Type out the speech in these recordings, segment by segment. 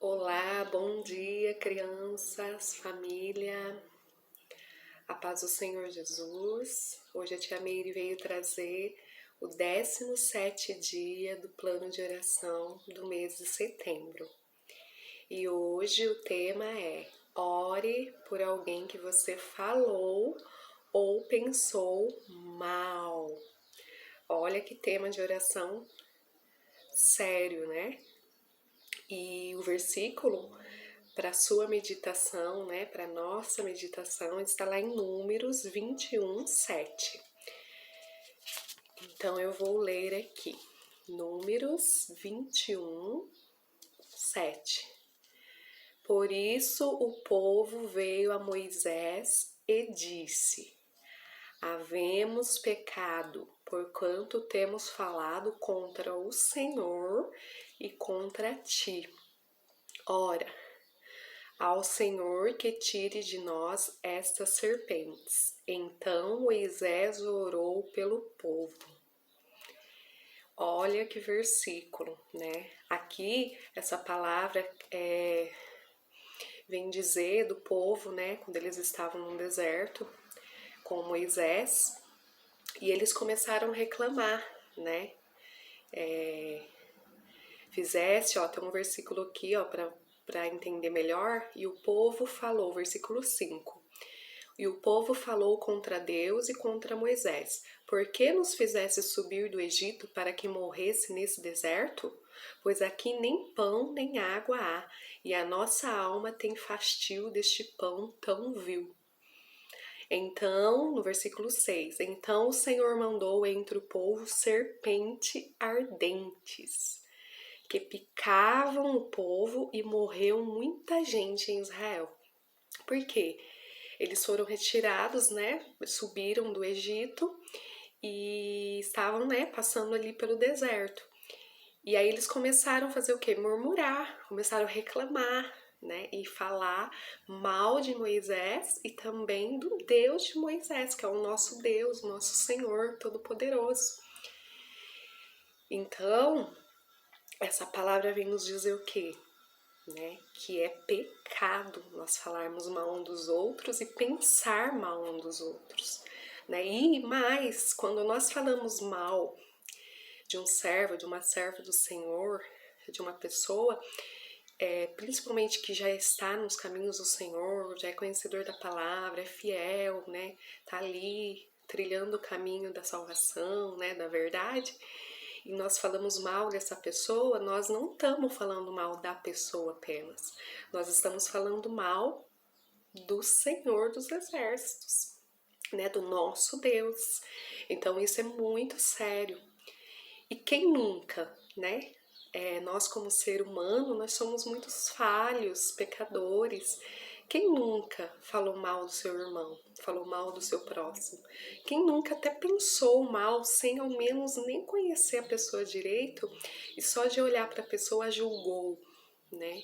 Olá, bom dia, crianças, família, a paz do Senhor Jesus. Hoje a tia Meire veio trazer o 17º dia do plano de oração do mês de setembro. E hoje o tema é: ore por alguém que você falou ou pensou mal. Olha que tema de oração sério, né? E o versículo para sua meditação, né, para nossa meditação, está lá em Números 21, 7. Então eu vou ler aqui. Números 21, 7. Por isso o povo veio a Moisés e disse: havemos pecado, porquanto temos falado contra o Senhor e contra ti. Ora, ao Senhor que tire de nós estas serpentes. Então Moisés orou pelo povo. Olha que versículo, né? Aqui, essa palavra vem dizer do povo, né? Quando eles estavam no deserto com Moisés, e eles começaram a reclamar, né? Tem um versículo aqui, ó, para entender melhor. E o povo falou, versículo 5. E o povo falou contra Deus e contra Moisés: por que nos fizeste subir do Egito para que morresse nesse deserto? Pois aqui nem pão nem água há, e a nossa alma tem fastio deste pão tão vil. Então, no versículo 6, então o Senhor mandou entre o povo serpentes ardentes, que picavam o povo, e morreu muita gente em Israel. Por quê? Eles foram retirados, né? Subiram do Egito e estavam, né, passando ali pelo deserto. E aí eles começaram a fazer o quê? Murmurar, começaram a reclamar, né? E falar mal de Moisés e também do Deus de Moisés, que é o nosso Deus, o nosso Senhor Todo-Poderoso. Então, essa palavra vem nos dizer o quê? Né, que é pecado nós falarmos mal um dos outros e pensar mal um dos outros, né? E mais, quando nós falamos mal de um servo, de uma serva do Senhor, de uma pessoa, principalmente que já está nos caminhos do Senhor, já é conhecedor da palavra, é fiel, né? Tá ali trilhando o caminho da salvação, né? Da verdade. E nós falamos mal dessa pessoa, nós não estamos falando mal da pessoa apenas. Nós estamos falando mal do Senhor dos Exércitos, né, do nosso Deus. Então isso é muito sério. E quem nunca, né? Nós como ser humano, nós somos muito falhos, pecadores. Quem nunca falou mal do seu irmão, falou mal do seu próximo? Quem nunca até pensou mal sem ao menos nem conhecer a pessoa direito e só de olhar para a pessoa julgou, né?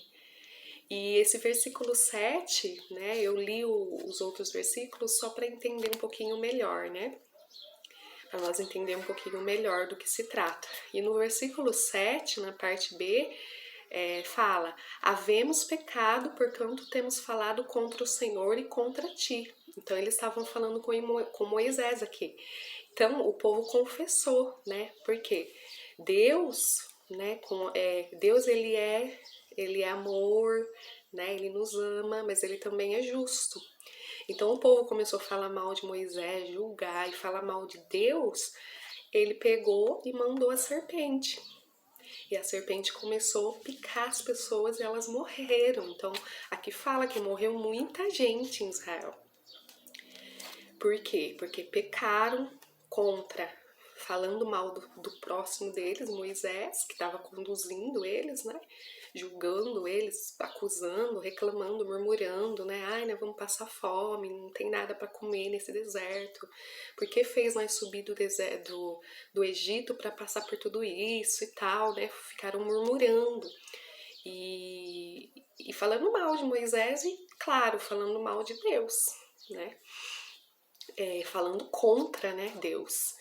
E esse versículo 7, né, eu li os outros versículos só para entender um pouquinho melhor, né? Para nós entender um pouquinho melhor do que se trata. E no versículo 7, na parte B, fala: havemos pecado, porquanto temos falado contra o Senhor e contra ti. Então eles estavam falando com Moisés aqui. Então o povo confessou, né? Porque Deus, né? Deus ele é amor, né? Ele nos ama, mas ele também é justo. Então o povo começou a falar mal de Moisés, julgar e falar mal de Deus. Ele pegou e mandou a serpente. E a serpente começou a picar as pessoas e elas morreram. Então, aqui fala que morreu muita gente em Israel. Por quê? Porque pecaram contra, falando mal do próximo deles, Moisés, que estava conduzindo eles, né? Julgando eles, acusando, reclamando, murmurando, né? Ai, nós vamos passar fome, não tem nada para comer nesse deserto. Por que fez nós subir do Egito para passar por tudo isso e tal, né? Ficaram murmurando e falando mal de Moisés e, claro, falando mal de Deus, né? Falando contra, né, Deus.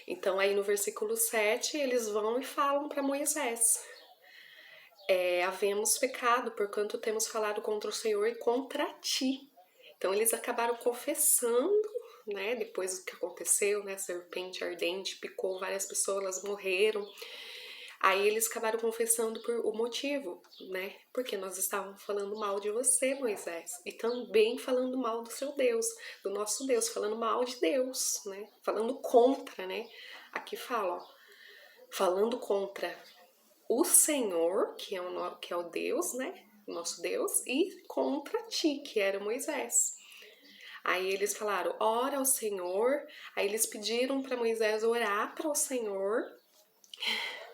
Então aí no versículo 7 eles vão e falam para Moisés: havemos pecado, porquanto temos falado contra o Senhor e contra ti. Então eles acabaram confessando, né? Depois do que aconteceu, né? A serpente ardente picou várias pessoas, elas morreram. Aí eles acabaram confessando por o motivo, né? Porque nós estávamos falando mal de você, Moisés, e também falando mal do seu Deus, do nosso Deus, falando mal de Deus, né? Falando contra, né? Aqui fala, ó, falando contra o Senhor, que é o Deus, né? Nosso Deus, e contra ti, que era Moisés. Aí eles falaram, ora ao Senhor. Aí eles pediram para Moisés orar para o Senhor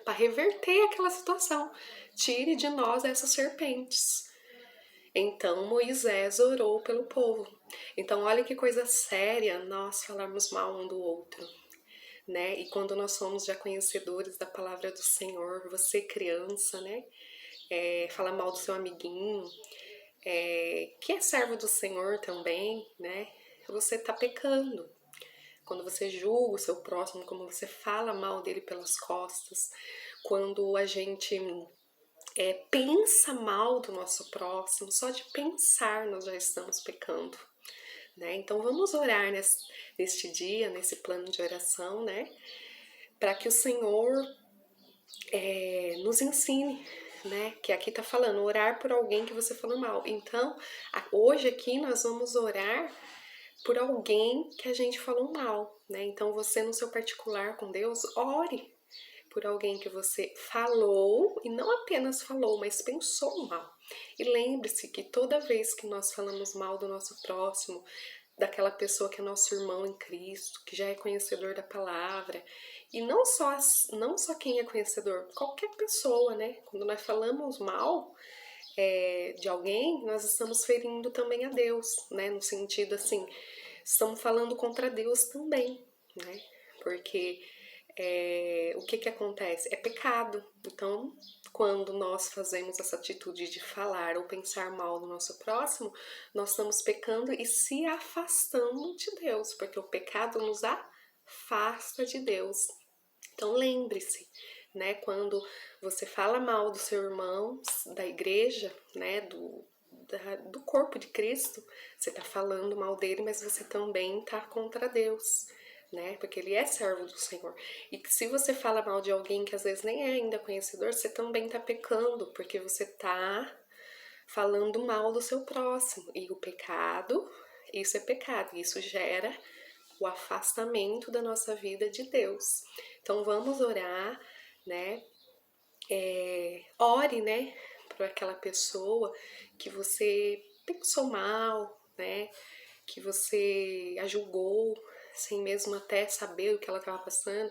para reverter aquela situação. Tire de nós essas serpentes. Então Moisés orou pelo povo. Então olha que coisa séria nós falarmos mal um do outro, né? E quando nós somos já conhecedores da palavra do Senhor, você criança, né? Falar mal do seu amiguinho, que é servo do Senhor também, né? Você tá pecando. Quando você julga o seu próximo, quando você fala mal dele pelas costas, quando a gente pensa mal do nosso próximo, só de pensar nós já estamos pecando, né? Então vamos orar neste dia, nesse plano de oração, né? Para que o Senhor nos ensine, né? Que aqui tá falando, orar por alguém que você falou mal. Então, hoje aqui nós vamos orar por alguém que a gente falou mal, né? Então você no seu particular com Deus, ore por alguém que você falou e não apenas falou, mas pensou mal. E lembre-se que toda vez que nós falamos mal do nosso próximo, daquela pessoa que é nosso irmão em Cristo, que já é conhecedor da palavra, e não só quem é conhecedor, qualquer pessoa, né? Quando nós falamos mal de alguém, nós estamos ferindo também a Deus, né? No sentido assim, estamos falando contra Deus também, né? Porque o que acontece? É pecado. Então, quando nós fazemos essa atitude de falar ou pensar mal do nosso próximo, nós estamos pecando e se afastando de Deus, porque o pecado nos afasta de Deus. Então, lembre-se, né, quando você fala mal do seu irmão, da igreja, né, do corpo de Cristo, você está falando mal dele, mas você também está contra Deus, né? Porque ele é servo do Senhor. E que se você fala mal de alguém que às vezes nem é ainda conhecedor, você também está pecando, porque você está falando mal do seu próximo. E o pecado, isso é pecado, isso gera o afastamento da nossa vida de Deus. Então vamos orar, né? Ore, né, para aquela pessoa que você pensou mal, né, que você a julgou sem mesmo até saber o que ela estava passando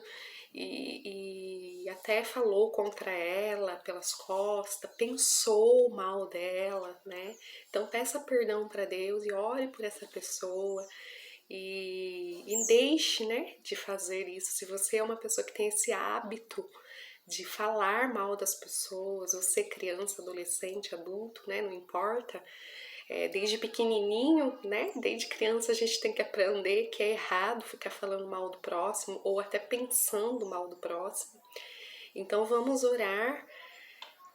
e até falou contra ela pelas costas, pensou mal dela, né? Então peça perdão para Deus e ore por essa pessoa. E deixe, né, de fazer isso. Se você é uma pessoa que tem esse hábito de falar mal das pessoas, você criança, adolescente, adulto, né, não importa, desde pequenininho, né, desde criança a gente tem que aprender que é errado ficar falando mal do próximo ou até pensando mal do próximo. Então vamos orar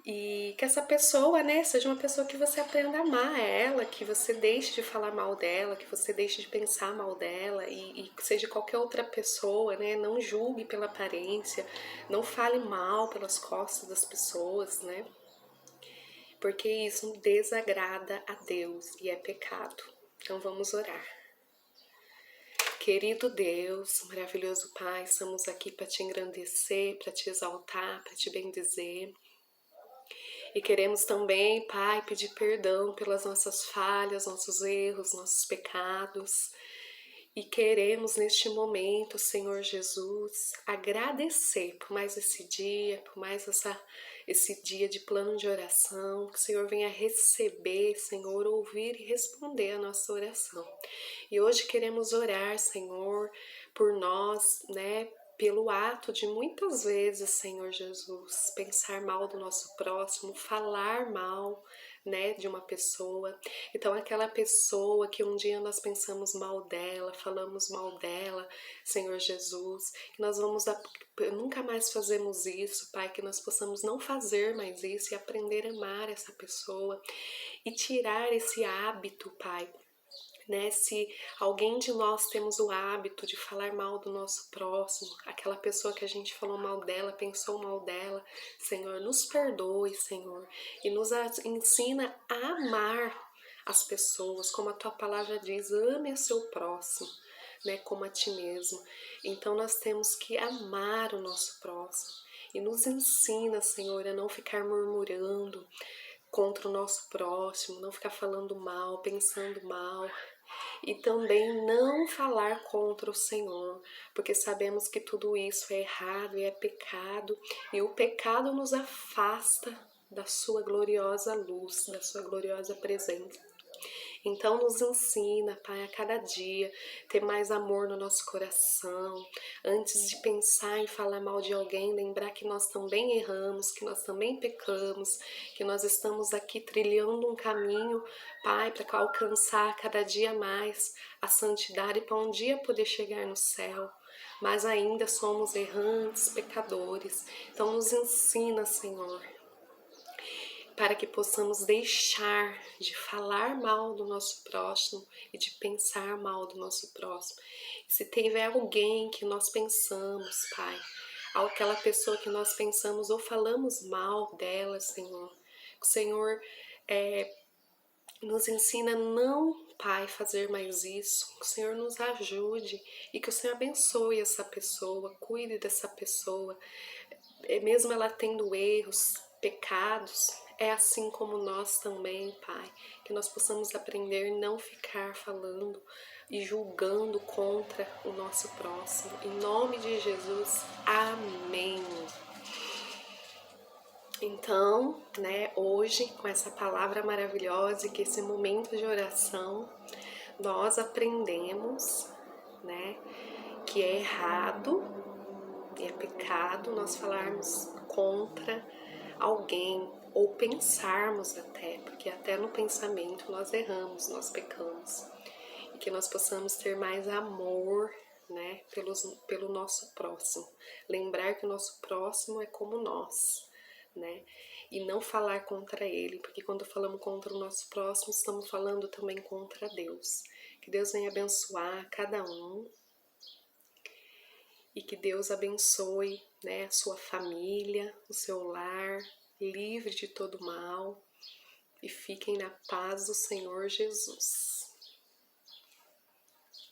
e que essa pessoa, né, seja uma pessoa que você aprenda a amar ela, que você deixe de falar mal dela, que você deixe de pensar mal dela e seja qualquer outra pessoa, né, não julgue pela aparência, não fale mal pelas costas das pessoas, né, porque isso desagrada a Deus e é pecado. Então vamos orar. Querido Deus, maravilhoso Pai, estamos aqui para te engrandecer, para te exaltar, para te bendizer. E queremos também, Pai, pedir perdão pelas nossas falhas, nossos erros, nossos pecados. E queremos neste momento, Senhor Jesus, agradecer por mais esse dia, por mais esse dia de plano de oração, que o Senhor venha receber, Senhor, ouvir e responder a nossa oração. E hoje queremos orar, Senhor, por nós, né? Pelo ato de muitas vezes, Senhor Jesus, pensar mal do nosso próximo, falar mal, né, de uma pessoa. Então aquela pessoa que um dia nós pensamos mal dela, falamos mal dela, Senhor Jesus, que nós vamos nunca mais fazemos isso, Pai, que nós possamos não fazer mais isso e aprender a amar essa pessoa e tirar esse hábito, Pai, né? Se alguém de nós temos o hábito de falar mal do nosso próximo, aquela pessoa que a gente falou mal dela, pensou mal dela, Senhor, nos perdoe, Senhor, e nos ensina a amar as pessoas, como a tua palavra diz, ame o seu próximo, né, como a ti mesmo. Então nós temos que amar o nosso próximo e nos ensina, Senhor, a não ficar murmurando contra o nosso próximo, não ficar falando mal, pensando mal, e também não falar contra o Senhor, porque sabemos que tudo isso é errado e é pecado, e o pecado nos afasta da sua gloriosa luz, da sua gloriosa presença. Então nos ensina, Pai, a cada dia ter mais amor no nosso coração. Antes de pensar em falar mal de alguém, lembrar que nós também erramos, que nós também pecamos, que nós estamos aqui trilhando um caminho, Pai, para alcançar cada dia mais a santidade para um dia poder chegar no céu. Mas ainda somos errantes, pecadores. Então nos ensina, Senhor, para que possamos deixar de falar mal do nosso próximo e de pensar mal do nosso próximo. E se tiver alguém que nós pensamos, Pai, aquela pessoa que nós pensamos ou falamos mal dela, Senhor, que o Senhor nos ensina a não, Pai, fazer mais isso, que o Senhor nos ajude e que o Senhor abençoe essa pessoa, cuide dessa pessoa, mesmo ela tendo erros, pecados, é assim como nós também, Pai, que nós possamos aprender a não ficar falando e julgando contra o nosso próximo. Em nome de Jesus, amém. Então, né, hoje, com essa palavra maravilhosa e que esse momento de oração, nós aprendemos, né, que é errado e é pecado nós falarmos contra alguém ou pensarmos até, porque até no pensamento nós erramos, nós pecamos. E que nós possamos ter mais amor, né, pelo nosso próximo. Lembrar que o nosso próximo é como nós, né? E não falar contra ele, porque quando falamos contra o nosso próximo, estamos falando também contra Deus. Que Deus venha abençoar cada um e que Deus abençoe, né, a sua família, o seu lar, livre de todo mal, e fiquem na paz do Senhor Jesus.